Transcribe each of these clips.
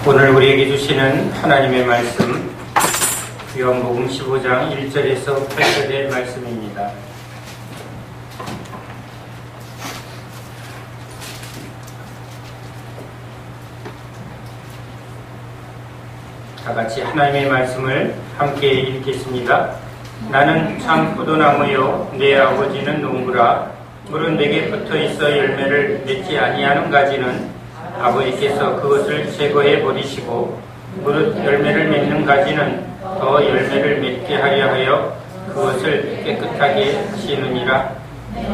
오늘 우리에게 주시는 하나님의 말씀, 요한복음 15장 1절에서 8절의 말씀입니다. 다 같이 하나님의 말씀을 함께 읽겠습니다. 나는 참 포도나무요 내 아버지는 농부라. 물은 내게 붙어있어 열매를 맺지 아니하는 가지는 아버지께서 그것을 제거해 버리시고, 무릇 열매를 맺는 가지는 더 열매를 맺게 하려 하여 그것을 깨끗하게 하시느니라.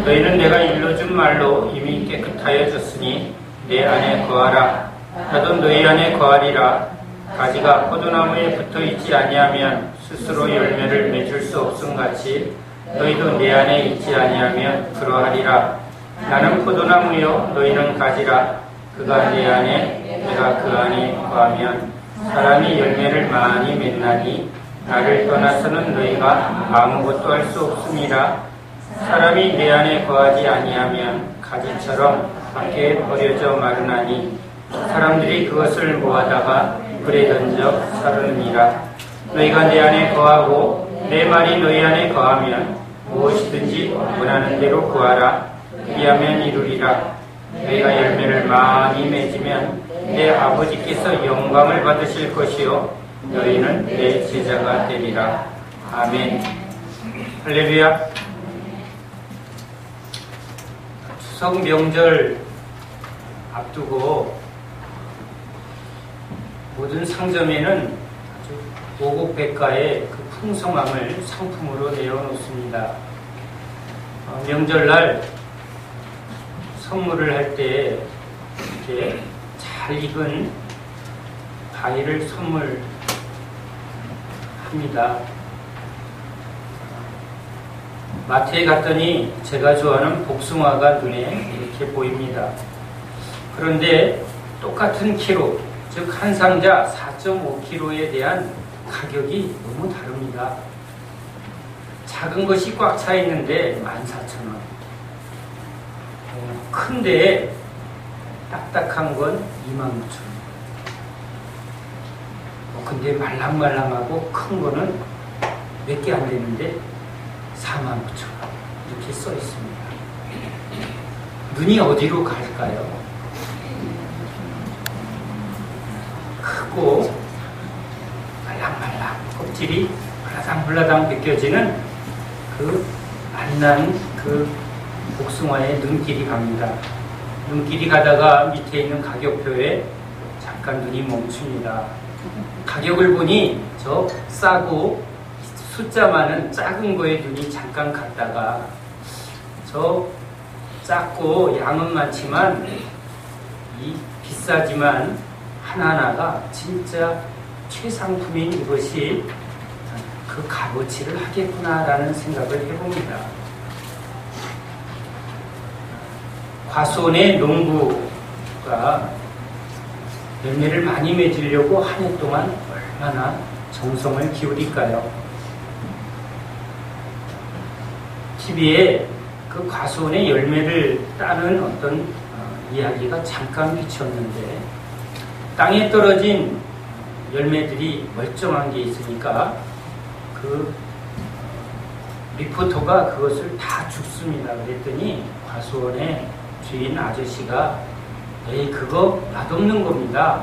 너희는 내가 일러준 말로 이미 깨끗하여 졌으니 내 안에 거하라. 나도 너희 안에 거하리라. 가지가 포도나무에 붙어있지 아니하면 스스로 열매를 맺을 수 없음같이 너희도 내 안에 있지 아니하면 그러하리라. 나는 포도나무요 너희는 가지라. 그가 내 안에 내가 그 안에 거하면 사람이 열매를 많이 맺나니 나를 떠나서는 너희가 아무것도 할 수 없음이라. 사람이 내 안에 거하지 아니하면 가지처럼 밖에 버려져 마르나니 사람들이 그것을 모아다가 불에 던져 사르느니라. 너희가 내 안에 거하고 내 말이 너희 안에 거하면 무엇이든지 원하는 대로 구하라. 그리하면 이루리라. 너희가 열매를 많이 맺으면 내 아버지께서 영광을 받으실 것이요 너희는 내 제자가 되리라. 아멘. 할렐루야. 추석 명절 앞두고 모든 상점에는 아주 오곡백과의 그 풍성함을 상품으로 내어놓습니다. 명절날 선물을 할 때 이렇게 잘 익은 과일을 선물합니다. 마트에 갔더니 제가 좋아하는 복숭아가 눈에 이렇게 보입니다. 그런데 똑같은 키로, 즉 한 상자 4.5kg에 대한 가격이 너무 다릅니다. 작은 것이 꽉 차 있는데 14,000원. 큰데 딱딱한 건 26,000원. 근데 말랑말랑하고 큰 거는 몇 개 안 되는데 49,000원. 이렇게 써 있습니다. 눈이 어디로 갈까요? 크고 말랑말랑 껍질이 불라당불라당 벗겨지는 그 맛난 그 복숭아에 눈길이 갑니다. 눈길이 가다가 밑에 있는 가격표에 잠깐 눈이 멈춥니다. 가격을 보니 저 싸고 숫자 많은 작은 거에 눈이 잠깐 갔다가 저 작고 양은 많지만 이 비싸지만 하나하나가 진짜 최상품인 이것이 그 값어치를 하겠구나라는 생각을 해봅니다. 과수원의 농부가 열매를 많이 맺으려고 한 해 동안 얼마나 정성을 기울일까요? TV에 그 과수원의 열매를 따는 어떤 이야기가 잠깐 비쳤는데 땅에 떨어진 열매들이 멀쩡한 게 있으니까 그 리포터가 그것을 다 줍습니다. 그랬더니 과수원의 주인 아저씨가 에이 그거 맛없는 겁니다.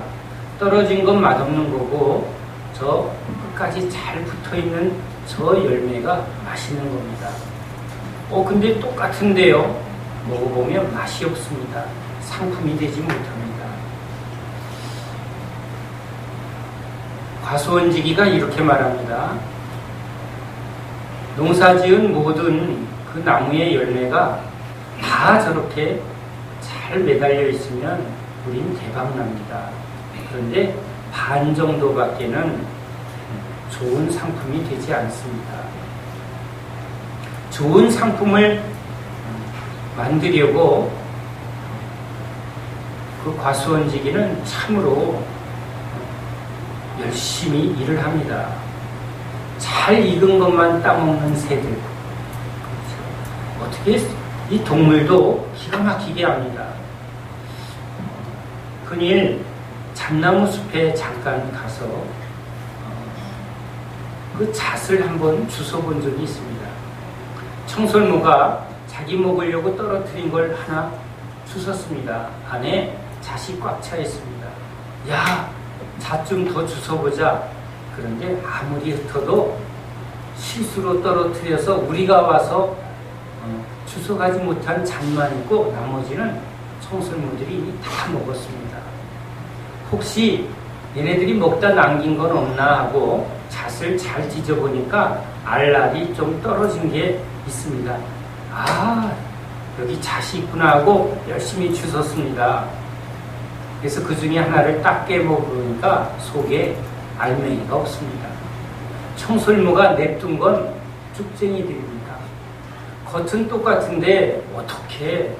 떨어진 건 맛없는 거고 저 끝까지 잘 붙어있는 저 열매가 맛있는 겁니다. 근데 똑같은데요. 먹어보면 맛이 없습니다. 상품이 되지 못합니다. 과수원지기가 이렇게 말합니다. 농사지은 모든 그 나무의 열매가 다 저렇게 잘 매달려 있으면 우린 대박납니다. 그런데 반 정도밖에는 좋은 상품이 되지 않습니다. 좋은 상품을 만들려고 그 과수원지기는 참으로 열심히 일을 합니다. 잘 익은 것만 따먹는 새들. 어떻게 이 동물도 기가 막히게 합니다. 흔히 잣나무 숲에 잠깐 가서 그 잣을 한번 주워본 적이 있습니다. 청설모가 자기 먹으려고 떨어뜨린 걸 하나 주웠습니다. 안에 잣이 꽉 차 있습니다. 야, 잣 좀 더 주워보자. 그런데 아무리 흩어도 실수로 떨어뜨려서 우리가 와서 주워가지 못한 잣만 있고 나머지는 청설모들이 이미 다 먹었습니다. 혹시 얘네들이 먹다 남긴 건 없나 하고 잣을 잘 뒤져보니까 알알이 좀 떨어진 게 있습니다. 아, 여기 잣이 있구나 하고 열심히 주웠습니다. 그래서 그 중에 하나를 딱 깨먹으니까 속에 알맹이가 없습니다. 청설모가 냅둔 건 쭉쟁이들입니다. 겉은 똑같은데 어떻게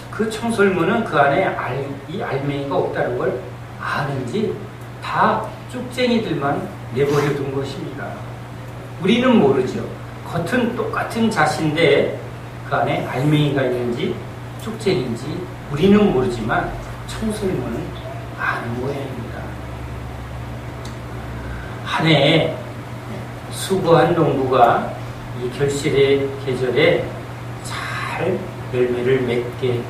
그 청설모는 그 안에 이 알맹이가 없다는 걸 아는지 다 쭉쟁이들만 내버려둔 것입니다. 우리는 모르죠. 겉은 똑같은 잣인데 그 안에 알맹이가 있는지 쭉쟁인지 우리는 모르지만 청설모는 아는 모양입니다. 한 해에 수고한 농부가 이 결실의 계절에 잘 열매를 맺게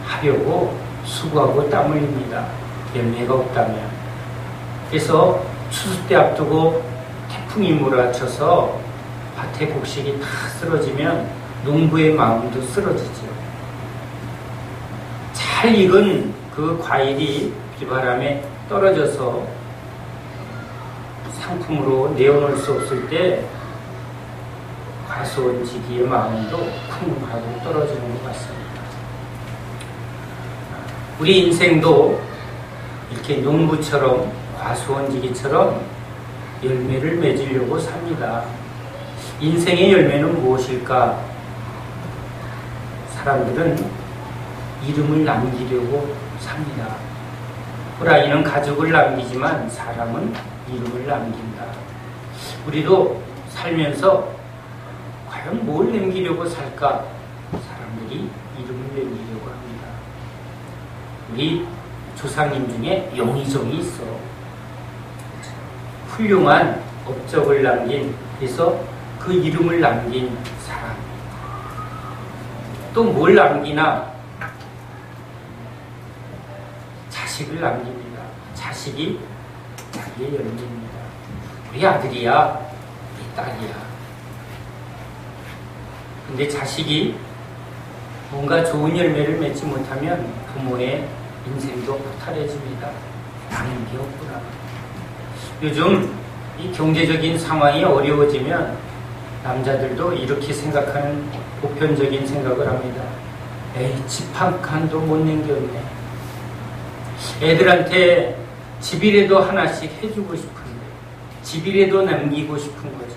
하려고 수고하고 땀 흘립니다. 열매가 없다면. 그래서 추수 때 앞두고 태풍이 몰아쳐서 밭의 곡식이 다 쓰러지면 농부의 마음도 쓰러지죠. 잘 익은 그 과일이 비바람에 떨어져서 상품으로 내어놓을 수 없을 때 과수원지기의 마음도 쿵하고 떨어지는 것 같습니다. 우리 인생도 이렇게 농부처럼 과수원지기처럼 열매를 맺으려고 삽니다. 인생의 열매는 무엇일까? 사람들은 이름을 남기려고 삽니다. 호랑이는 가족을 남기지만 사람은 이름을 남긴다. 우리도 살면서 과연 뭘 남기려고 살까? 사람들이 이름을 남기려고 합니다. 우리 조상님 중에 용의정이 있어. 훌륭한 업적을 남긴, 그래서 그 이름을 남긴 사람. 또 뭘 남기나? 자식을 남깁니다. 자식이 자기의 열매입니다. 우리 아들이야, 우리 딸이야. 근데 자식이 뭔가 좋은 열매를 맺지 못하면 부모의 인생도 허탈해집니다. 남은 게 없구나. 요즘 이 경제적인 상황이 어려워지면 남자들도 이렇게 생각하는 보편적인 생각을 합니다. 에이, 집 한 칸도 못 남겼네. 애들한테 집이라도 하나씩 해주고 싶은데 집이라도 남기고 싶은 거죠.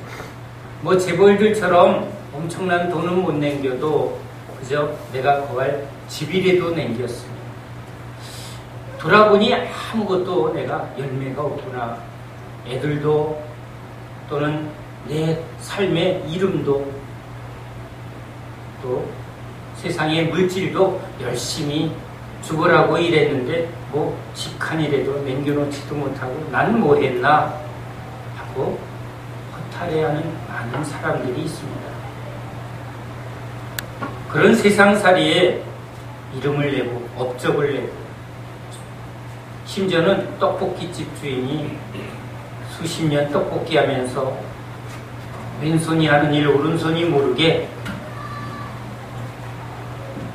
뭐 재벌들처럼 엄청난 돈은 못 남겨도 그저 내가 거할 집이라도 남겼으니 돌아보니 아무것도 내가 열매가 없구나. 애들도 또는 내 삶의 이름도 또 세상의 물질도 열심히 죽으라고 일했는데 뭐 직한이라도 남겨놓지도 못하고 난 뭐 했나 하고 허탈해하는 많은 사람들이 있습니다. 그런 세상살이에 이름을 내고 업적을 내고 심지어는 떡볶이집 주인이 수십 년 떡볶이 하면서 왼손이 하는 일 오른손이 모르게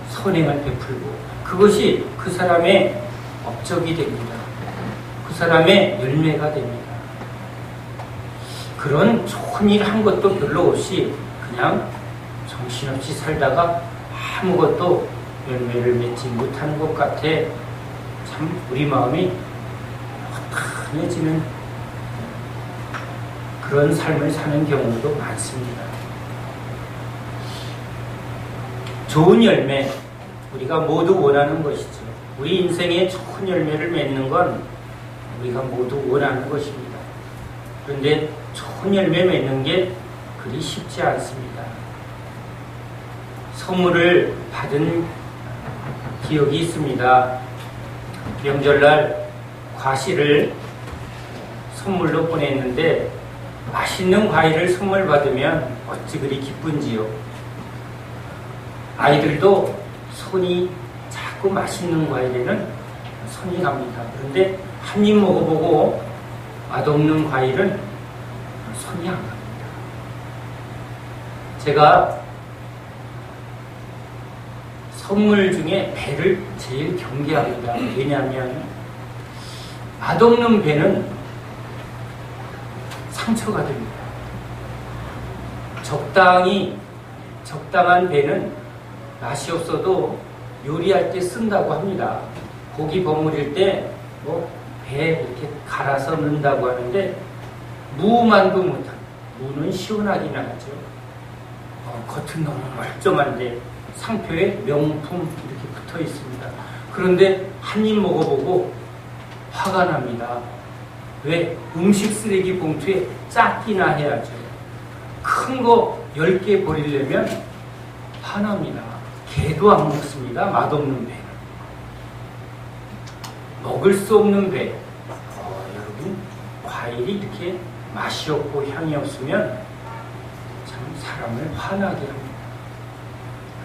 선행을 베풀고 그것이 그 사람의 업적이 됩니다. 그 사람의 열매가 됩니다. 그런 좋은 일 한 것도 별로 없이 그냥 정신없이 살다가 아무것도 열매를 맺지 못하는 것 같아. 참 우리 마음이 허탄해지는 그런 삶을 사는 경우도 많습니다. 좋은 열매, 우리가 모두 원하는 것이죠. 우리 인생에 좋은 열매를 맺는 건 우리가 모두 원하는 것입니다. 그런데 좋은 열매 맺는 게 그리 쉽지 않습니다. 선물을 받은 기억이 있습니다. 명절날 과실을 선물로 보냈는데 맛있는 과일을 선물 받으면 어찌 그리 기쁜지요. 아이들도 손이 자꾸 맛있는 과일에는 손이 갑니다. 그런데 한 입 먹어보고 맛없는 과일은 손이 안 갑니다. 제가 선물 중에 배를 제일 경계합니다. 왜냐하면 맛없는 배는 상처가 됩니다. 적당한 배는 맛이 없어도 요리할 때 쓴다고 합니다. 고기 버무릴 때 배 이렇게 갈아서 넣는다고 하는데 무만도 못합니다. 무는 시원하긴 하죠. 겉은 너무 멀쩡한데 상표에 명품 이렇게 붙어 있습니다. 그런데 한 입 먹어보고 화가 납니다. 왜? 음식 쓰레기 봉투에 작기나 해야죠. 큰 거 10개 버리려면 화납니다. 개도 안 먹습니다. 맛없는 배. 먹을 수 없는 배. 여러분, 과일이 이렇게 맛이 없고 향이 없으면 참 사람을 화나게 합니다.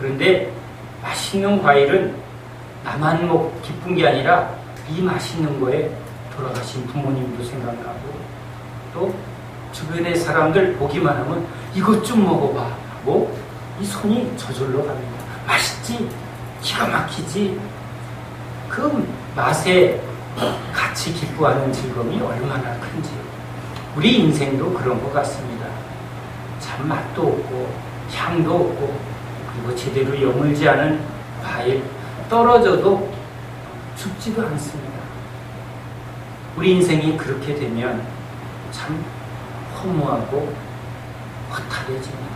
그런데 맛있는 과일은 나만 기쁜 게 아니라 이 맛있는 거에 돌아가신 부모님도 생각나고 또 주변의 사람들 보기만 하면 이것 좀 먹어봐 하고 이 손이 저절로 갑니다. 맛있지? 기가 막히지? 그 맛에 같이 기뻐하는 즐거움이 얼마나 큰지. 우리 인생도 그런 것 같습니다. 참 맛도 없고 향도 없고 그리고 제대로 여물지 않은 과일 떨어져도 죽지도 않습니다. 우리 인생이 그렇게 되면 참 허무하고 허탈해집니다.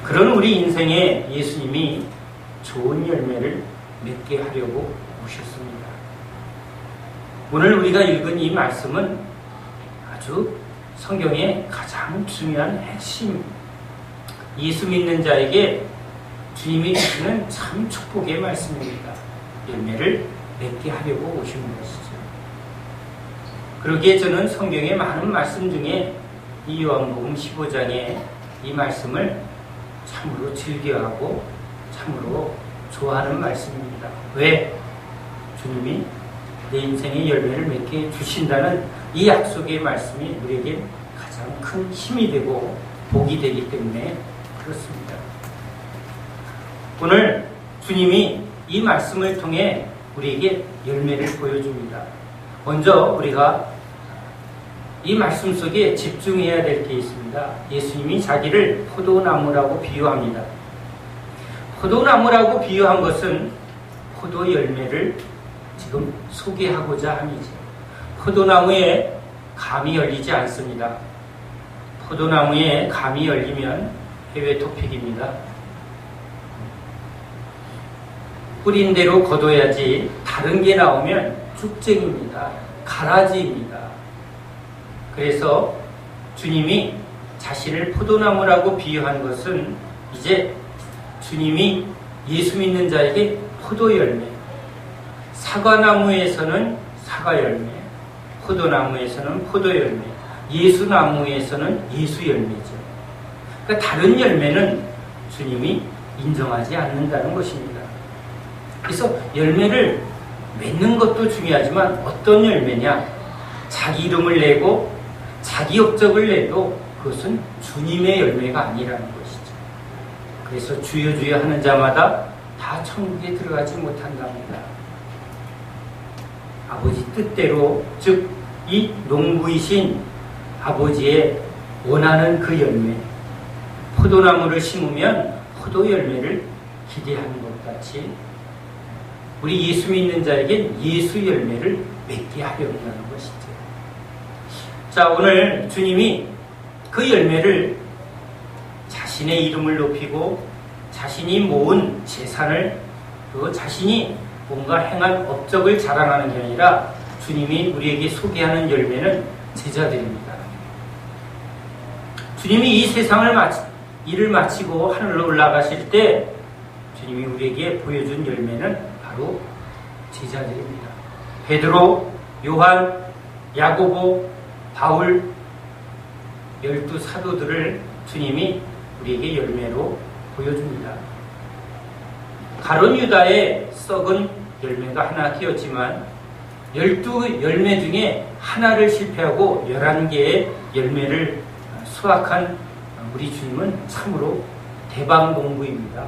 그런 우리 인생에 예수님이 좋은 열매를 맺게 하려고 오셨습니다. 오늘 우리가 읽은 이 말씀은 아주 성경의 가장 중요한 핵심, 예수 믿는 자에게 주님이 주시는 참 축복의 말씀입니다. 열매를 맺게 하려고 오신 것이죠. 그러기에 저는 성경의 많은 말씀 중에 이 요한복음 15장의 이 말씀을 참으로 즐겨하고 참으로 좋아하는 말씀입니다. 왜? 주님이 내 인생의 열매를 맺게 주신다는 이 약속의 말씀이 우리에게 가장 큰 힘이 되고 복이 되기 때문에 그렇습니다. 오늘 주님이 이 말씀을 통해 우리에게 열매를 보여줍니다. 먼저 우리가 이 말씀 속에 집중해야 될 게 있습니다. 예수님이 자기를 포도나무라고 비유합니다. 포도나무라고 비유한 것은 포도 열매를 지금 소개하고자 함이죠. 포도나무에 감이 열리지 않습니다. 포도나무에 감이 열리면 해외 토픽입니다. 뿌린 대로 거둬야지 다른 게 나오면 쭉쟁입니다. 가라지입니다. 그래서 주님이 자신을 포도나무라고 비유한 것은 이제 주님이 예수 믿는 자에게 포도 열매, 사과나무에서는 사과 열매, 포도나무에서는 포도 열매, 예수나무에서는 예수 열매죠. 그러니까 다른 열매는 주님이 인정하지 않는다는 것입니다. 그래서 열매를 맺는 것도 중요하지만 어떤 열매냐? 자기 이름을 내고 자기 업적을 내도 그것은 주님의 열매가 아니라는 것이죠. 그래서 주여 주여 하는 자마다 다 천국에 들어가지 못한답니다. 아버지 뜻대로, 즉 이 농부이신 아버지의 원하는 그 열매, 포도나무를 심으면 포도 열매를 기대하는 것 같이 우리 예수 믿는 자에겐 예수 열매를 맺게 하려고 하는 것이죠. 자, 오늘 주님이 그 열매를 자신의 이름을 높이고 자신이 모은 재산을 또 자신이 뭔가 행한 업적을 자랑하는 게 아니라 주님이 우리에게 소개하는 열매는 제자들입니다. 주님이 이 세상을 일을 마치고 하늘로 올라가실 때 주님이 우리에게 보여준 열매는 바로 제자들입니다. 베드로, 요한, 야고보, 바울 12사도들을 주님이 우리에게 열매로 보여줍니다. 가룟 유다의 썩은 열매가 하나 띄었지만 12열매 중에 하나를 실패하고 11개의 열매를 수확한 우리 주님은 참으로 대방공부입니다.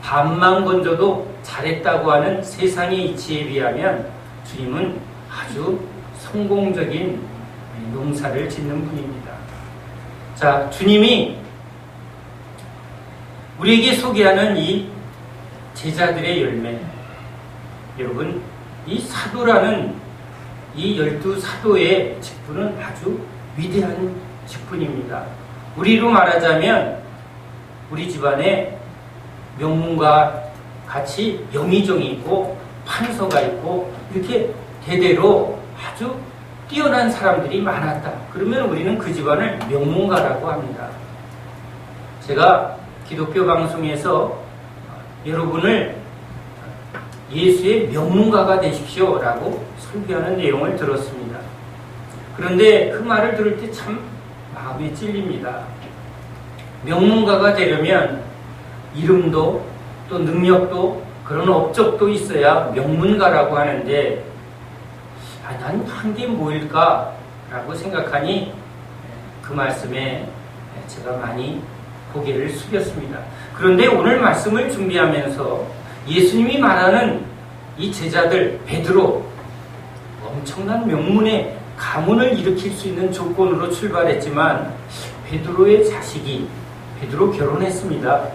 반만 건져도 잘했다고 하는 세상의 이치에 비하면 주님은 아주 성공적인 농사를 짓는 분입니다. 자, 주님이 우리에게 소개하는 이 제자들의 열매, 여러분, 이 사도라는 이 12사도의 직분은 아주 위대한 직분입니다. 우리로 말하자면 우리 집안에 명문과 같이 영의정이 있고 판서가 있고 이렇게 대대로 아주 뛰어난 사람들이 많았다. 그러면 우리는 그 집안을 명문가라고 합니다. 제가 기독교 방송에서 여러분을 예수의 명문가가 되십시오 라고 설교하는 내용을 들었습니다. 그런데 그 말을 들을 때 참 마음에 찔립니다. 명문가가 되려면 이름도 또 능력도 그런 업적도 있어야 명문가라고 하는데 난 한 게 뭐일까 라고 생각하니 그 말씀에 제가 많이 고개를 숙였습니다. 그런데 오늘 말씀을 준비하면서 예수님이 말하는 이 제자들 베드로 엄청난 명문의 가문을 일으킬 수 있는 조건으로 출발했지만 베드로의 자식이 베드로 결혼했습니다.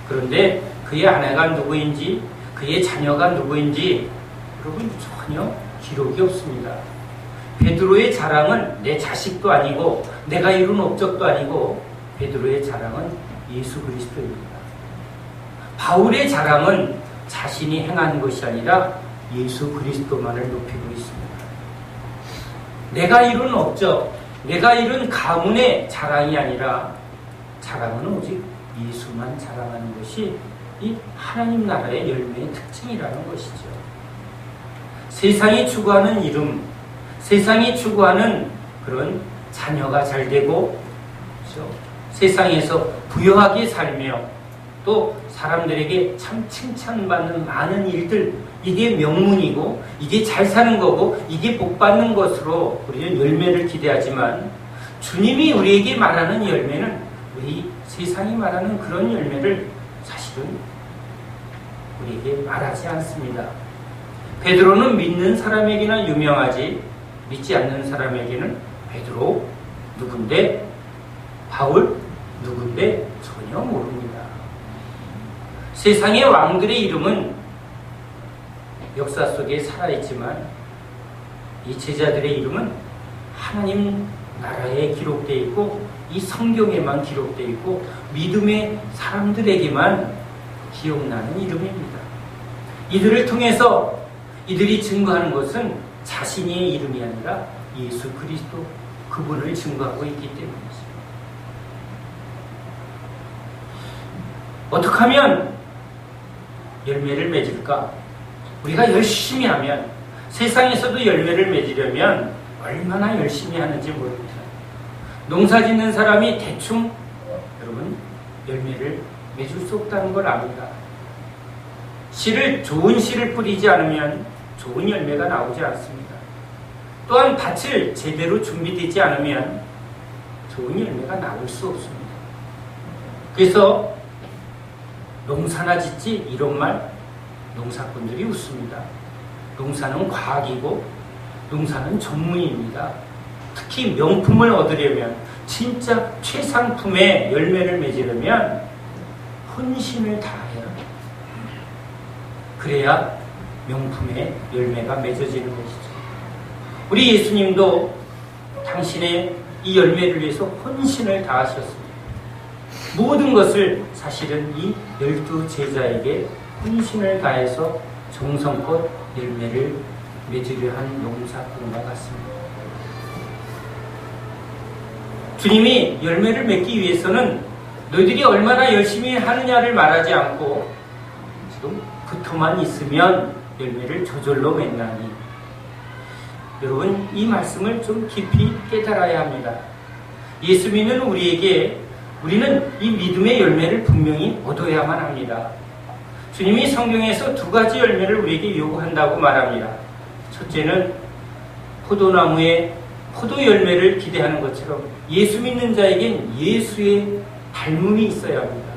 그런데 그의 아내가 누구인지 그의 자녀가 누구인지 여러분 전혀 기록이 없습니다. 베드로의 자랑은 내 자식도 아니고 내가 이룬 업적도 아니고 베드로의 자랑은 예수 그리스도입니다. 바울의 자랑은 자신이 행한 것이 아니라 예수 그리스도만을 높이고 있습니다. 내가 이룬 업적, 내가 이룬 가문의 자랑이 아니라 자랑은 오직 예수만 자랑하는 것이 이 하나님 나라의 열매의 특징이라는 것이죠. 세상이 추구하는 이름, 세상이 추구하는 그런 자녀가 잘 되고, 그렇죠? 세상에서 부유하게 살며 또 사람들에게 참 칭찬받는 많은 일들, 이게 명문이고 이게 잘 사는 거고 이게 복받는 것으로 우리는 열매를 기대하지만 주님이 우리에게 말하는 열매는 우리 세상이 말하는 그런 열매를 사실은 우리에게 말하지 않습니다. 베드로는 믿는 사람에게나 유명하지 믿지 않는 사람에게는 베드로 누군데 바울 누군데 전혀 모릅니다. 세상의 왕들의 이름은 역사 속에 살아있지만 이 제자들의 이름은 하나님 나라에 기록되어 있고 이 성경에만 기록되어 있고 믿음의 사람들에게만 기억나는 이름입니다. 이들을 통해서 이들이 증거하는 것은 자신의 이름이 아니라 예수 그리스도 그분을 증거하고 있기 때문이죠. 어떻게 하면 열매를 맺을까? 우리가 열심히 하면 세상에서도 열매를 맺으려면 얼마나 열심히 하는지 모릅니다. 농사 짓는 사람이 대충 여러분 열매를 맺을 수 없다는 걸 압니다. 좋은 씨를 뿌리지 않으면 좋은 열매가 나오지 않습니다. 또한 밭을 제대로 준비되지 않으면 좋은 열매가 나올 수 없습니다. 그래서 농사나 짓지 이런 말 농사꾼들이 웃습니다. 농사는 과학이고 농사는 전문입니다. 특히 명품을 얻으려면 진짜 최상품의 열매를 맺으려면 헌신을 다해야 그래야 명품의 열매가 맺어지는 것이죠. 우리 예수님도 당신의 이 열매를 위해서 헌신을 다하셨습니다. 모든 것을 사실은 이 12 제자에게 헌신을 다해서 정성껏 열매를 맺으려 한 농사꾼과 같습니다. 주님이 열매를 맺기 위해서는 너희들이 얼마나 열심히 하느냐를 말하지 않고 지금 붙어만 있으면 열매를 저절로 맺나니 여러분, 이 말씀을 좀 깊이 깨달아야 합니다. 예수 믿는 우리는 이 믿음의 열매를 분명히 얻어야만 합니다. 주님이 성경에서 두 가지 열매를 우리에게 요구한다고 말합니다. 첫째는 포도나무에 포도 열매를 기대하는 것처럼 예수 믿는 자에겐 예수의 닮음이 있어야 합니다.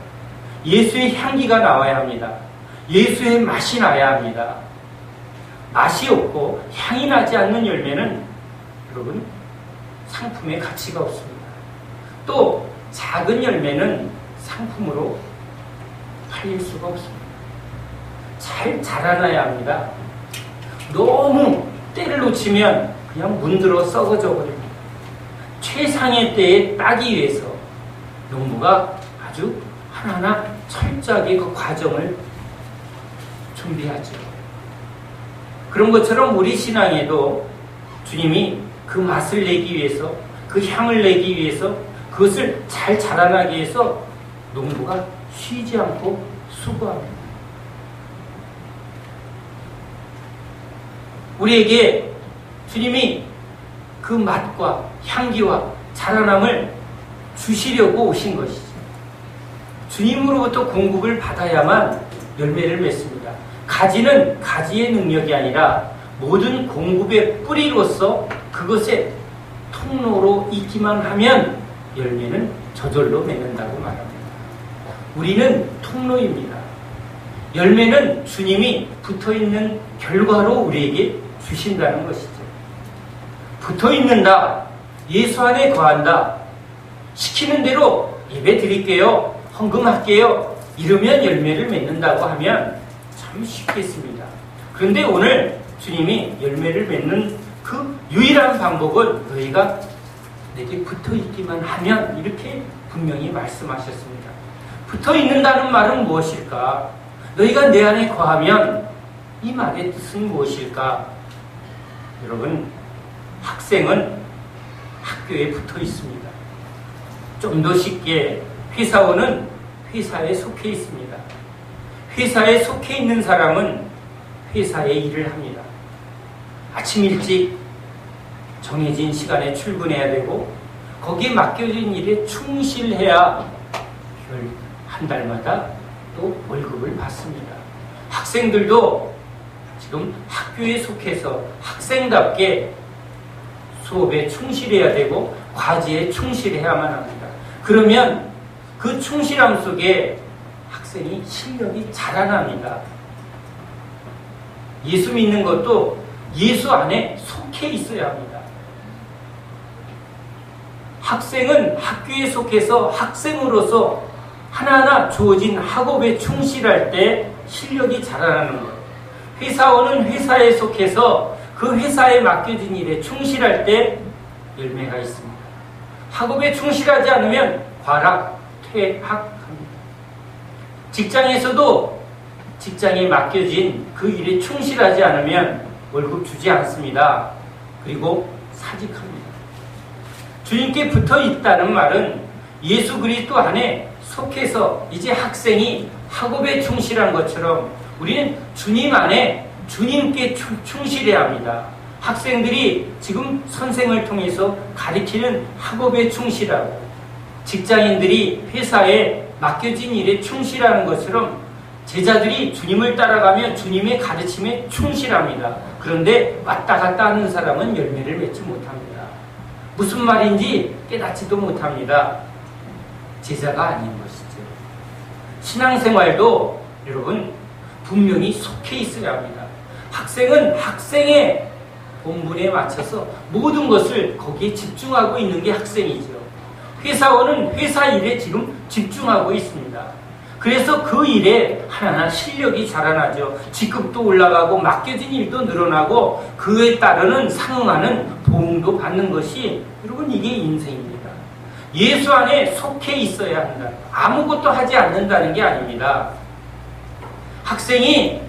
예수의 향기가 나와야 합니다. 예수의 맛이 나야 합니다. 맛이 없고 향이 나지 않는 열매는 여러분 상품의 가치가 없습니다. 또 작은 열매는 상품으로 팔릴 수가 없습니다. 잘 자라나야 합니다. 너무 때를 놓치면 그냥 문들어 썩어져 버립니다. 최상의 때에 따기 위해서 농부가 아주 하나하나 철저하게 그 과정을 준비하죠. 그런 것처럼 우리 신앙에도 주님이 그 맛을 내기 위해서, 그 향을 내기 위해서, 그것을 잘 자라나기 위해서 농부가 쉬지 않고 수고합니다. 우리에게 주님이 그 맛과 향기와 자라남을 주시려고 오신 것이죠. 주님으로부터 공급을 받아야만 열매를 맺습니다. 가지는 가지의 능력이 아니라 모든 공급의 뿌리로서 그것의 통로로 있기만 하면 열매는 저절로 맺는다고 말합니다. 우리는 통로입니다. 열매는 주님이 붙어있는 결과로 우리에게 주신다는 것이죠. 붙어있는다, 예수 안에 거한다, 시키는 대로 예배 드릴게요, 헌금할게요, 이러면 열매를 맺는다고 하면 참 쉽겠습니다. 그런데 오늘 주님이 열매를 맺는 그 유일한 방법은 너희가 내게 붙어있기만 하면, 이렇게 분명히 말씀하셨습니다. 붙어있는다는 말은 무엇일까? 너희가 내 안에 거하면, 이 말의 뜻은 무엇일까? 여러분, 학생은 학교에 붙어 있습니다. 좀 더 쉽게, 회사원은 회사에 속해 있습니다. 회사에 속해 있는 사람은 회사에 일을 합니다. 아침 일찍 정해진 시간에 출근해야 되고 거기에 맡겨진 일에 충실해야 한 달마다 또 월급을 받습니다. 학생들도 지금 학교에 속해서 학생답게 수업에 충실해야 되고 과제에 충실해야만 합니다. 그러면 그 충실함 속에 학생이 실력이 자라납니다. 예수 믿는 것도 예수 안에 속해 있어야 합니다. 학생은 학교에 속해서 학생으로서 하나하나 주어진 학업에 충실할 때 실력이 자라나는 거예요. 회사원은 회사에 속해서 그 회사에 맡겨진 일에 충실할 때 열매가 있습니다. 학업에 충실하지 않으면 과락, 퇴학합니다. 직장에서도 직장에 맡겨진 그 일에 충실하지 않으면 월급 주지 않습니다. 그리고 사직합니다. 주님께 붙어 있다는 말은 예수 그리스도 안에 속해서 이제 학생이 학업에 충실한 것처럼 우리는 주님 안에 주님께 충실해야 합니다. 학생들이 지금 선생을 통해서 가르치는 학업에 충실하고 직장인들이 회사에 맡겨진 일에 충실하는 것처럼 제자들이 주님을 따라가며 주님의 가르침에 충실합니다. 그런데 왔다 갔다 하는 사람은 열매를 맺지 못합니다. 무슨 말인지 깨닫지도 못합니다. 제자가 아닌 것이죠. 신앙생활도 여러분 분명히 속해 있어야 합니다. 학생은 학생의 본분에 맞춰서 모든 것을 거기에 집중하고 있는 게 학생이죠. 회사원은 회사 일에 지금 집중하고 있습니다. 그래서 그 일에 하나하나 실력이 자라나죠. 직급도 올라가고 맡겨진 일도 늘어나고 그에 따르는 상응하는 보응도 받는 것이 여러분 이게 인생입니다. 예수 안에 속해 있어야 한다. 아무것도 하지 않는다는 게 아닙니다. 학생이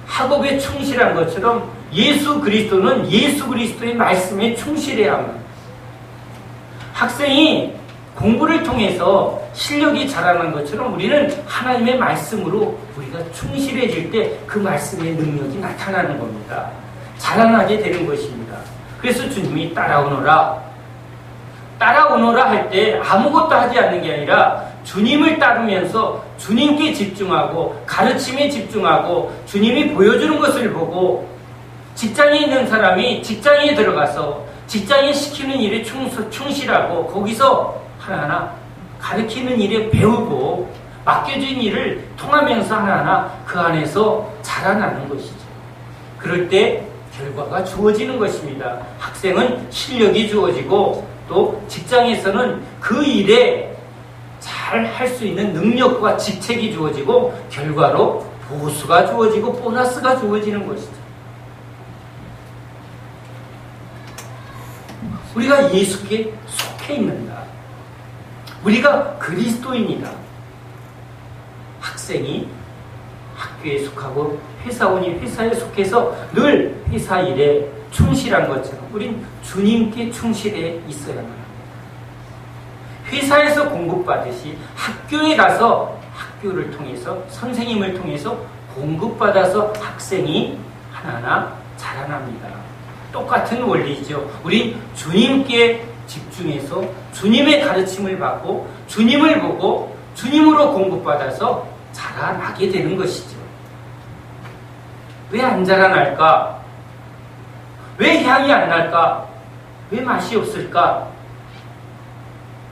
학업에 충실한 것처럼 예수 그리스도는 예수 그리스도의 말씀에 충실해야 합니다. 학생이 공부를 통해서 실력이 자라는 것처럼 우리는 하나님의 말씀으로 우리가 충실해질 때 그 말씀의 능력이 나타나는 겁니다. 자라나게 되는 것입니다. 그래서 주님이 따라오너라 할 때 아무것도 하지 않는 게 아니라 주님을 따르면서 주님께 집중하고 가르침에 집중하고 주님이 보여주는 것을 보고 직장에 있는 사람이 직장에 들어가서 직장에 시키는 일에 충실하고 거기서 하나하나 가르치는 일에 배우고 맡겨진 일을 통하면서 하나하나 그 안에서 자라나는 것이죠. 그럴 때 결과가 주어지는 것입니다. 학생은 실력이 주어지고 또 직장에서는 그 일에 잘 할 수 있는 능력과 직책이 주어지고 결과로 보수가 주어지고 보너스가 주어지는 것이죠. 우리가 예수께 속해 있는다. 우리가 그리스도인이다. 학생이 학교에 속하고 회사원이 회사에 속해서 늘 회사 일에 충실한 것처럼 우린 주님께 충실해 있어야만 합니다. 회사에서 공급받듯이 학교에 가서 학교를 통해서 선생님을 통해서 공급받아서 학생이 하나하나 자라납니다. 똑같은 원리죠. 우린 주님께 집중해서 주님의 가르침을 받고 주님을 보고 주님으로 공급받아서 자라나게 되는 것이죠. 왜 안 자라날까? 왜 향이 안 날까? 왜 맛이 없을까?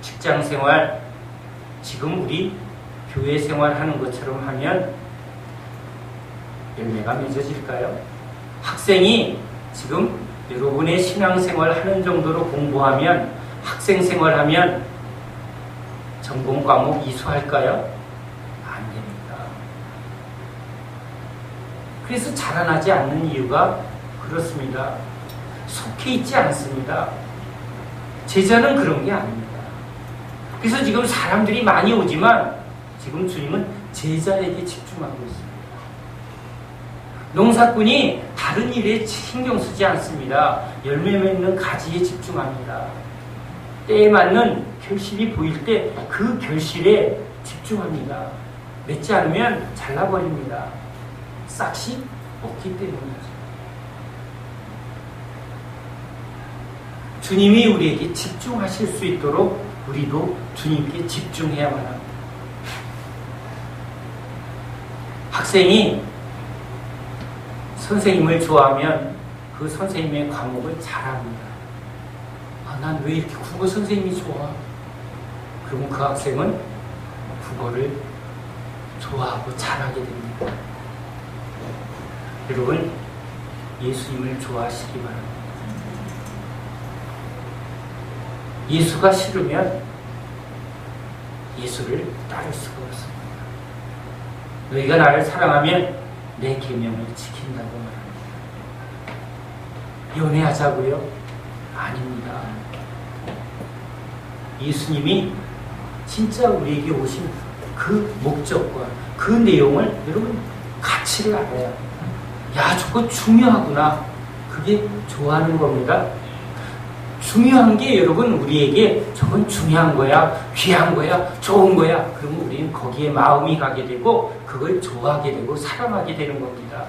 직장 생활, 지금 우리 교회 생활하는 것처럼 하면 열매가 맺어질까요? 학생이 지금 여러분의 신앙생활 하는 정도로 공부하면, 학생 생활하면 전공 과목 이수할까요? 안 됩니다. 그래서 자라나지 않는 이유가 그렇습니다. 속해 있지 않습니다. 제자는 그런 게 아닙니다. 그래서 지금 사람들이 많이 오지만 지금 주님은 제자에게 집중하고 있습니다. 농사꾼이 다른 일에 신경 쓰지 않습니다. 열매 맺는 가지에 집중합니다. 때에 맞는 결실이 보일 때 그 결실에 집중합니다. 맺지 않으면 잘라버립니다. 싹이 없기 때문이죠. 주님이 우리에게 집중하실 수 있도록 우리도 주님께 집중해야만 합니다. 학생이 선생님을 좋아하면 그 선생님의 과목을 잘합니다. 난 왜 이렇게 국어 선생님이 좋아? 그러면 그 학생은 국어를 좋아하고 잘하게 됩니다. 여러분, 예수님을 좋아하시기 바랍니다. 예수가 싫으면 예수를 따를 수가 없습니다. 너희가 나를 사랑하면 내 계명을 지킨다고 말합니다. 연애하자고요? 아닙니다. 예수님이 진짜 우리에게 오신 그 목적과 그 내용을 여러분 가치를 알아야 합니다. 야, 저거 중요하구나. 그게 좋아하는 겁니다. 중요한 게 여러분 우리에게 저건 중요한 거야, 귀한 거야, 좋은 거야. 그러면 우리는 거기에 마음이 가게 되고 그걸 좋아하게 되고 사랑하게 되는 겁니다.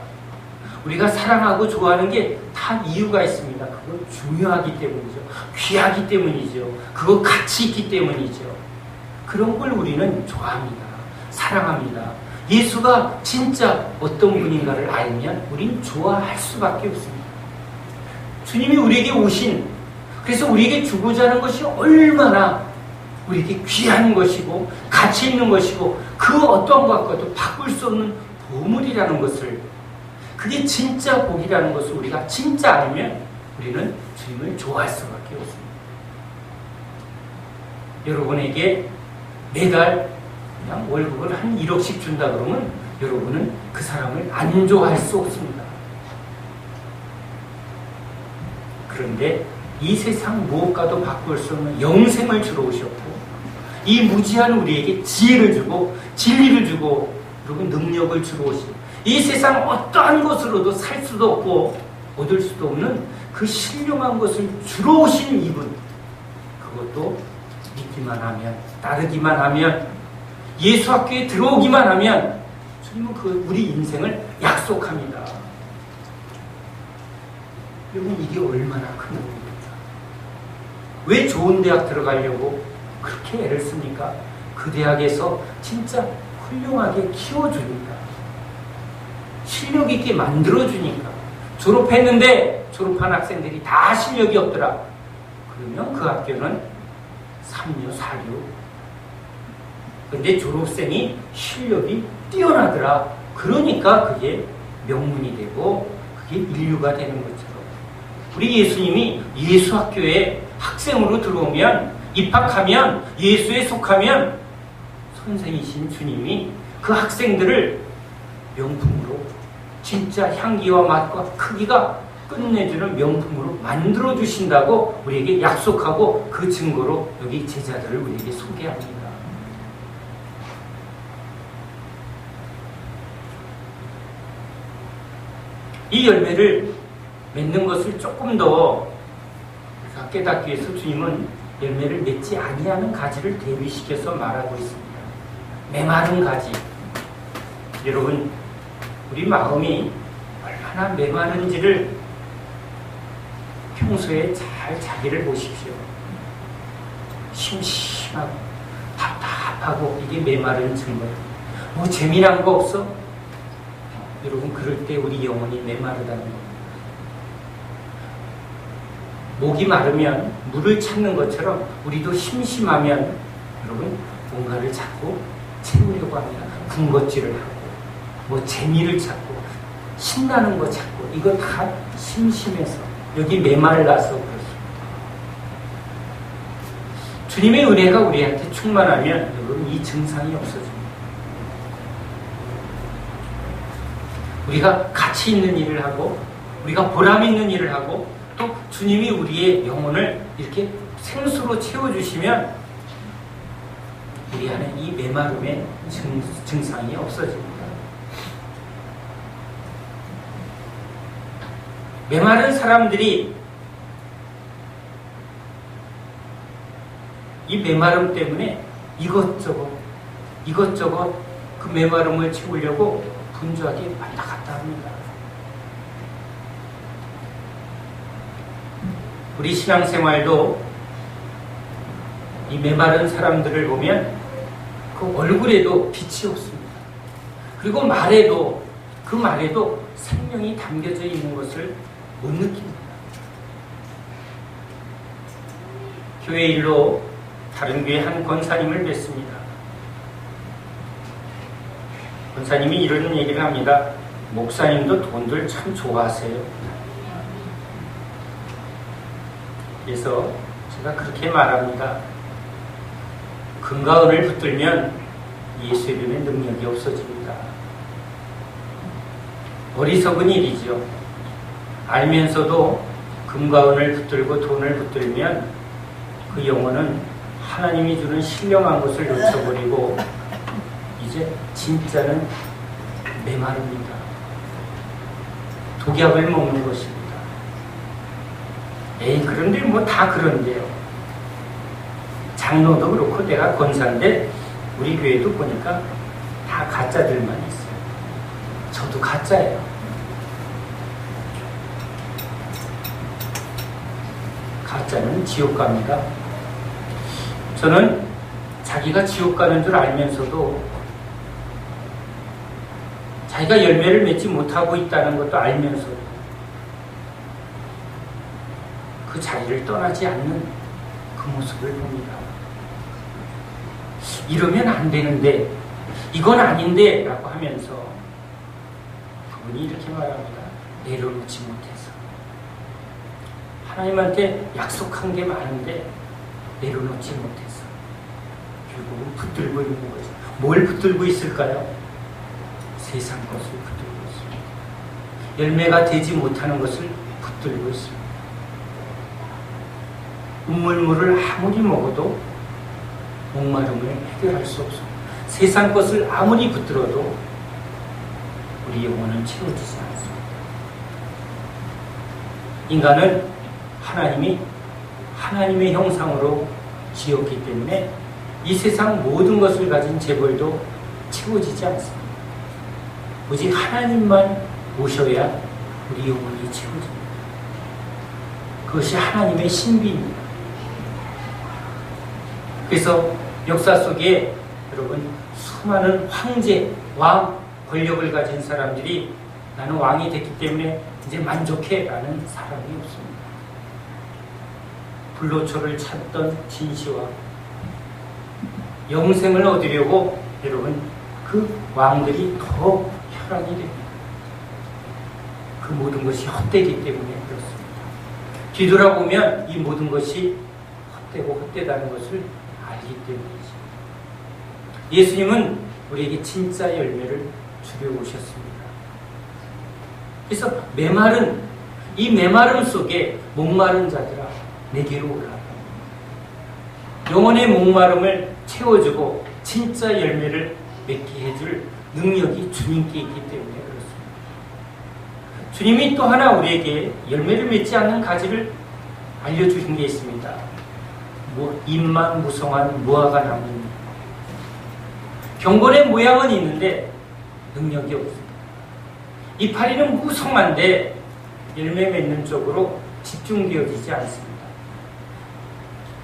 우리가 사랑하고 좋아하는 게 다 이유가 있습니다. 그건 중요하기 때문이죠. 귀하기 때문이죠. 그거 가치 있기 때문이죠. 그런 걸 우리는 좋아합니다. 사랑합니다. 예수가 진짜 어떤 분인가를 알면 우린 좋아할 수밖에 없습니다. 주님이 우리에게 오신, 그래서 우리에게 주고자 하는 것이 얼마나 우리에게 귀한 것이고 가치 있는 것이고 그 어떤 것과도 바꿀 수 없는 보물이라는 것을, 그게 진짜 복이라는 것을 우리가 진짜 알면 우리는 주님을 좋아할 수밖에 없습니다. 여러분에게 매달 그냥 월급을 한 1억씩 준다 그러면 여러분은 그 사람을 안 좋아할 수 없습니다. 그런데 이 세상 무엇과도 바꿀 수 없는 영생을 주러 오셨고 이 무지한 우리에게 지혜를 주고 진리를 주고 그리고 능력을 주러 오시고 이 세상 어떠한 것으로도 살 수도 없고 얻을 수도 없는 그 신령한 것을 주러 오신 이분, 그것도 믿기만 하면, 따르기만 하면, 예수 학교에 들어오기만 하면 주님은 그 우리 인생을 약속합니다. 여러분, 이게 얼마나 큰 의미입니까? 왜 좋은 대학 들어가려고 그렇게 애를 씁니까? 그 대학에서 진짜 훌륭하게 키워주니까, 실력 있게 만들어주니까. 졸업했는데 졸업한 학생들이 다 실력이 없더라. 그러면 그 학교는 3류, 4류. 근데 졸업생이 실력이 뛰어나더라. 그러니까 그게 명문이 되고 그게 인류가 되는 것처럼, 우리 예수님이 예수학교에 학생으로 들어오면, 입학하면, 예수에 속하면 선생이신 주님이 그 학생들을 명품으로, 진짜 향기와 맛과 크기가 끝내주는 명품으로 만들어주신다고 우리에게 약속하고, 그 증거로 여기 제자들을 우리에게 소개합니다. 이 열매를 맺는 것을 조금 더 깨닫기 위해서 주님은 열매를 맺지 아니하는 가지를 대비시켜서 말하고 있습니다. 메마른 가지. 여러분, 우리 마음이 얼마나 메마른지를 평소에 잘 자기를 보십시오. 심심하고 답답하고, 이게 메마른 증거예요. 뭐 재미난 거 없어? 여러분, 그럴 때 우리 영혼이 메마르다는 겁니다. 목이 마르면 물을 찾는 것처럼 우리도 심심하면 여러분 뭔가를 찾고 채우려고 합니다. 군것질을 하고, 뭐 재미를 찾고, 신나는 거 찾고, 이거 다 심심해서, 여기 메말라서 그렇습니다. 주님의 은혜가 우리한테 충만하면 여러분 이 증상이 없어집니다. 우리가 가치 있는 일을 하고, 우리가 보람 있는 일을 하고, 또 주님이 우리의 영혼을 이렇게 생수로 채워주시면 우리 안에 이 메마름의 증상이 없어집니다. 메마른 사람들이 이 메마름 때문에 이것저것 그 메마름을 채우려고 분주하게 왔다 갔다 합니다. 우리 신앙생활도 이 메마른 사람들을 보면 그 얼굴에도 빛이 없습니다. 그리고 그 말에도 생명이 담겨져 있는 것을 못 느낍니다. 교회 일로 다른 교회 한 권사님을 뵀습니다. 권사님이 이런 얘기를 합니다. 목사님도 돈들 참 좋아하세요. 그래서 제가 그렇게 말합니다. 금과 은을 붙들면 예수 이름의 능력이 없어집니다. 어리석은 일이죠. 알면서도 금과 은을 붙들고 돈을 붙들면 그 영혼은 하나님이 주는 신령한 것을 놓쳐버리고 이제 진짜는 메마릅니다. 독약을 먹는 것입니다. 에이, 그런데 뭐 다 그런데요. 장로도 그렇고 내가 권사인데 우리 교회도 보니까 다 가짜들만 있어요. 저도 가짜예요. 가짜는 지옥 갑니다. 저는 자기가 지옥 가는 줄 알면서도 자기가 열매를 맺지 못하고 있다는 것도 알면서도 그 자리를 떠나지 않는 그 모습을 봅니다. 이러면 안 되는데, 이건 아닌데 라고 하면서 그분이 이렇게 말합니다. 내려놓지 못해서. 하나님한테 약속한 게 많은데 내려놓지 못해서 결국은 붙들고 있는 거죠. 뭘 붙들고 있을까요? 세상 것을 붙들고 있습니다. 열매가 되지 못하는 것을 붙들고 있습니다. 음물물을 아무리 먹어도 목마름을 해결할 수 없습니다. 세상 것을 아무리 붙들어도 우리 영혼은 채워지지 않습니다. 인간은 하나님이 하나님의 형상으로 지었기 때문에 이 세상 모든 것을 가진 재벌도 채워지지 않습니다. 오직 하나님만 모셔야 우리 영혼이 채워집니다. 그것이 하나님의 신비입니다. 그래서 역사 속에 여러분 수많은 황제, 왕, 권력을 가진 사람들이 나는 왕이 됐기 때문에 이제 만족해 라는 사람이 없습니다. 불로초를 찾던 진시황, 영생을 얻으려고 여러분 그 왕들이 더 혈안이 됩니다. 그 모든 것이 헛되기 때문에 그렇습니다. 뒤돌아보면 이 모든 것이 헛되고 헛되다는 것을 알기 때문이죠. 예수님은 우리에게 진짜 열매를 주려 오셨습니다. 그래서 이 메마름 속에 목마른 자들아 내게로 올라가. 영혼의 목마름을 채워주고 진짜 열매를 맺게 해줄 능력이 주님께 있기 때문에 그렇습니다. 주님이 또 하나 우리에게 열매를 맺지 않는 가지를 알려주신 게 있습니다. 잎만 무성한 무화과 나무입니다. 경건의 모양은 있는데 능력이 없습니다. 이파리는 무성한데 열매 맺는 쪽으로 집중되어지지 않습니다.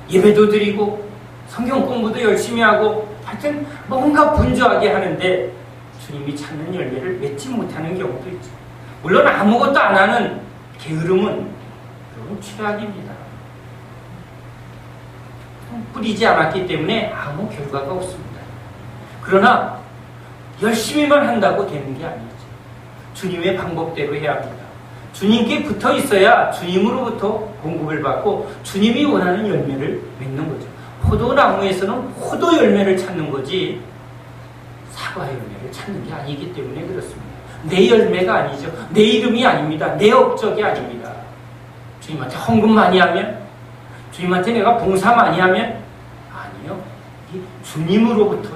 예배도 드리고 성경 공부도 열심히 하고 하여튼 뭔가 분주하게 하는데 주님이 찾는 열매를 맺지 못하는 경우도 있죠. 물론 아무것도 안 하는 게으름은 여러분 최악입니다. 뿌리지 않았기 때문에 아무 결과가 없습니다. 그러나 열심히만 한다고 되는 게 아니죠. 주님의 방법대로 해야 합니다. 주님께 붙어 있어야 주님으로부터 공급을 받고 주님이 원하는 열매를 맺는 거죠. 포도나무에서는 포도 열매를 찾는 거지 사과 열매를 찾는 게 아니기 때문에 그렇습니다. 내 열매가 아니죠. 내 이름이 아닙니다. 내 업적이 아닙니다. 주님한테 헌금 많이 하면, 주님한테 내가 봉사 많이 하면 아니요. 이 주님으로부터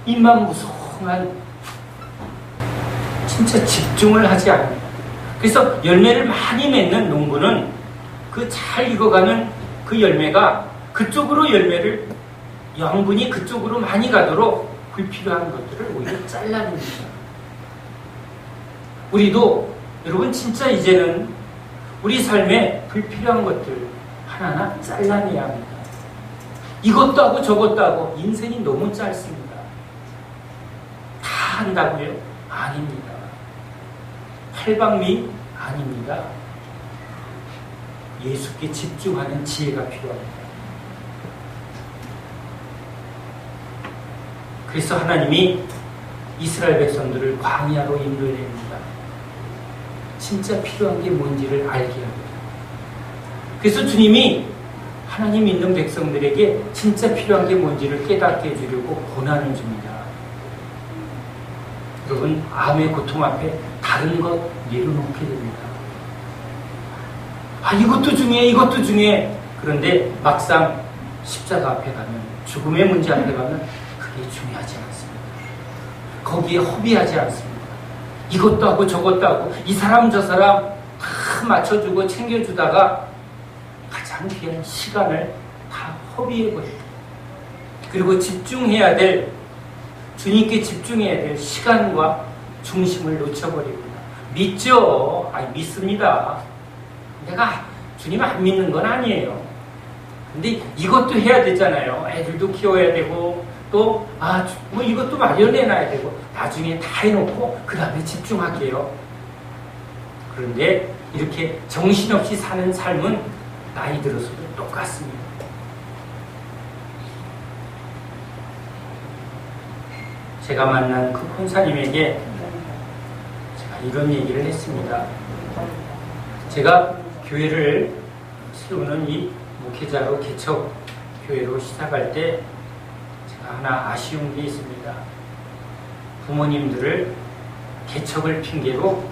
입만 무성한 진짜 집중을 하지 않습니다. 그래서 열매를 많이 맺는 농부는 그 잘 익어가는 그 열매가 그쪽으로 열매를 양분이 그쪽으로 많이 가도록 불필요한 것들을 오히려 잘라냅니다. 우리도 여러분 진짜 이제는 우리 삶에 불필요한 것들 하나하나 잘라내야 합니다. 이것도 하고 저것도 하고 인생이 너무 짧습니다. 다 한다고요? 아닙니다. 팔방미 아닙니다. 예수께 집중하는 지혜가 필요합니다. 그래서 하나님이 이스라엘 백성들을 광야로 인도해냅니다. 진짜 필요한 게 뭔지를 알게 합니다. 그래서 주님이 하나님 믿는 백성들에게 진짜 필요한 게 뭔지를 깨닫게 해주려고 고난을 줍니다. 여러분, 암의 고통 앞에 다른 것 내려놓게 됩니다. 이것도 중요해, 이것도 중요해. 그런데 막상 십자가 앞에 가면, 죽음의 문제 앞에 가면 그게 중요하지 않습니다. 거기에 허비하지 않습니다. 이것도 하고 저것도 하고 이 사람 저 사람 다 맞춰주고 챙겨주다가 가장 귀한 시간을 다 허비해버립니다. 그리고 집중해야 될, 주님께 집중해야 될 시간과 중심을 놓쳐버립니다. 믿죠? 믿습니다. 내가 주님 안 믿는 건 아니에요. 근데 이것도 해야 되잖아요. 애들도 키워야 되고 또 이것도 마련해놔야 되고 나중에 다 해놓고 그 다음에 집중할게요. 그런데 이렇게 정신없이 사는 삶은 나이 들어서도 똑같습니다. 제가 만난 그 권사님에게 제가 이런 얘기를 했습니다. 제가 교회를 세우는 이 목회자로 개척 교회로 시작할 때 제가 하나 아쉬운 게 있습니다. 부모님들을 개척을 핑계로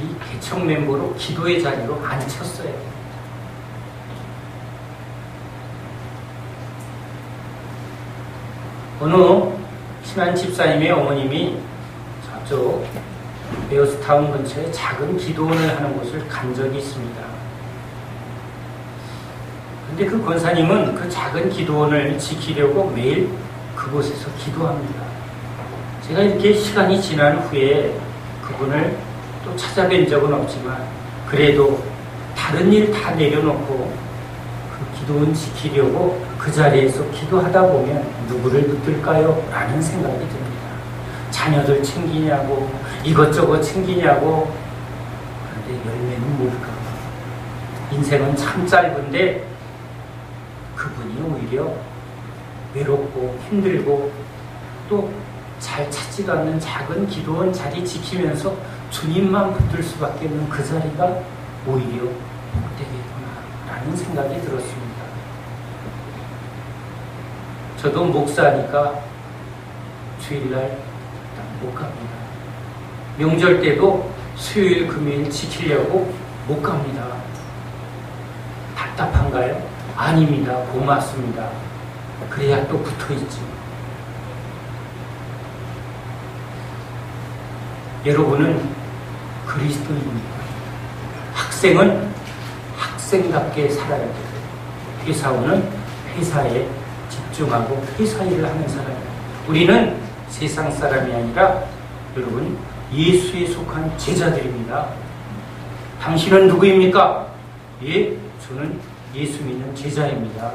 이 개척 멤버로 기도의 자리로 앉혔어요. 어느 친한 집사님의 어머님이 저쪽 베어스타운 근처에 작은 기도원을 하는 곳을 간 적이 있습니다. 근데 그 권사님은 그 작은 기도원을 지키려고 매일 그곳에서 기도합니다. 제가 이렇게 시간이 지난 후에 그분을 또 찾아뵌 적은 없지만 그래도 다른 일 다 내려놓고 그 기도원 지키려고 그 자리에서 기도하다 보면 누구를 붙들까요? 라는 생각이 듭니다. 자녀들 챙기냐고 이것저것 챙기냐고. 그런데 열매는 뭘까? 인생은 참 짧은데 그분이 오히려 외롭고 힘들고 또 잘 찾지도 않는 작은 기도원 자리 지키면서 주님만 붙들 수밖에 없는 그 자리가 오히려 복되겠구나라는 생각이 들었습니다. 저도 목사니까 주일날 못 갑니다. 명절 때도 수요일 금요일 지키려고 못 갑니다. 답답한가요? 아닙니다. 고맙습니다. 그래야 또 붙어있지. 여러분은 그리스도인입니다. 학생은 학생답게 살아야 돼요. 회사원은 회사에 집중하고 회사 일을 하는 사람입니다. 우리는 세상 사람이 아니라 여러분 예수에 속한 제자들입니다. 당신은 누구입니까? 예, 저는 예수 믿는 제자입니다.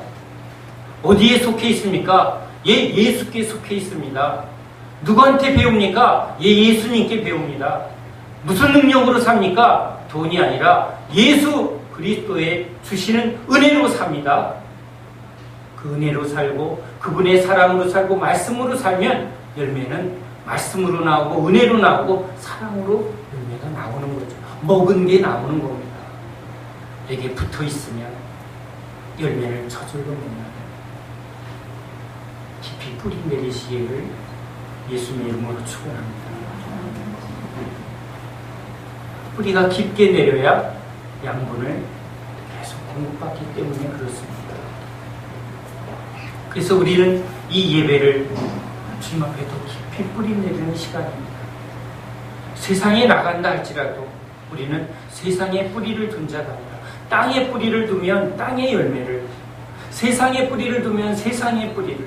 어디에 속해 있습니까? 예, 예수께 속해 있습니다. 누구한테 배웁니까? 예, 예수님께 배웁니다. 무슨 능력으로 삽니까? 돈이 아니라 예수 그리스도의 주시는 은혜로 삽니다. 그 은혜로 살고 그분의 사랑으로 살고 말씀으로 살면 열매는 말씀으로 나오고 은혜로 나오고 사랑으로 열매가 나오는 거죠. 먹은 게 나오는 겁니다. 내게 붙어 있으면 열매를 저절로 맺나요? 깊이 뿌리 내리시기를 예수님의 이름으로 축원합니다. 뿌리가 깊게 내려야 양분을 계속 공급받기 때문에 그렇습니다. 그래서 우리는 이 예배를 주님 앞에 더 깊이 뿌리 내리는 시간입니다. 세상에 나간다 할지라도 우리는 세상에 뿌리를 둔 자가 아니라 땅에 뿌리를 두면 땅의 열매를, 세상에 뿌리를 두면 세상의 뿌리를,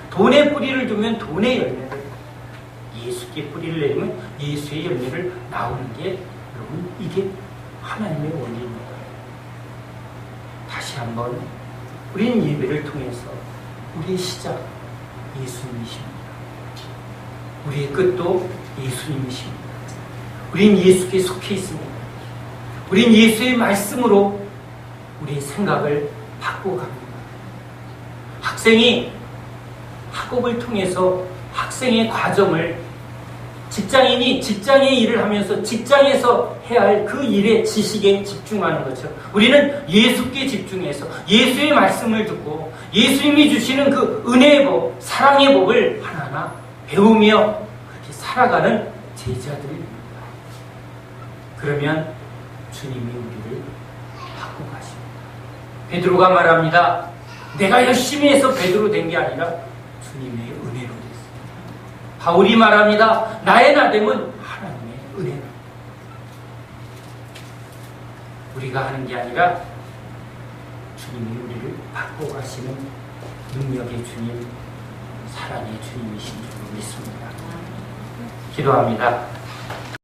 돈에 뿌리를 두면 돈의 열매를, 예수께 뿌리를 내리면 예수의 열매를 나오는 게 여러분 이게 하나님의 원리입니다. 다시 한번 우리는 예배를 통해서 우리의 시작 예수님이십니다. 우리의 끝도 예수님이십니다. 우린 예수께 속해 있습니다. 우린 예수의 말씀으로 우리의 생각을 바꿔갑니다. 학생이 학업을 통해서 학생의 과정을 직장인이 직장의 일을 하면서 직장에서 해야 할 그 일의 지식에 집중하는 것처럼 우리는 예수께 집중해서 예수의 말씀을 듣고 예수님이 주시는 그 은혜의 법, 사랑의 법을 하나하나 배우며 그렇게 살아가는 제자들입니다. 그러면 주님이 우리를 바꾸고 가십니다. 베드로가 말합니다. 내가 열심히 해서 베드로 된 게 아니라 주님의 은혜로 됐습니다. 바울이 말합니다. 나의 나됨은 하나님의 은혜로. 우리가 하는 게 아니라 주님이 우리를 바꾸고 가시는 능력의 주님, 사랑의 주님이신 줄 믿습니다. 기도합니다.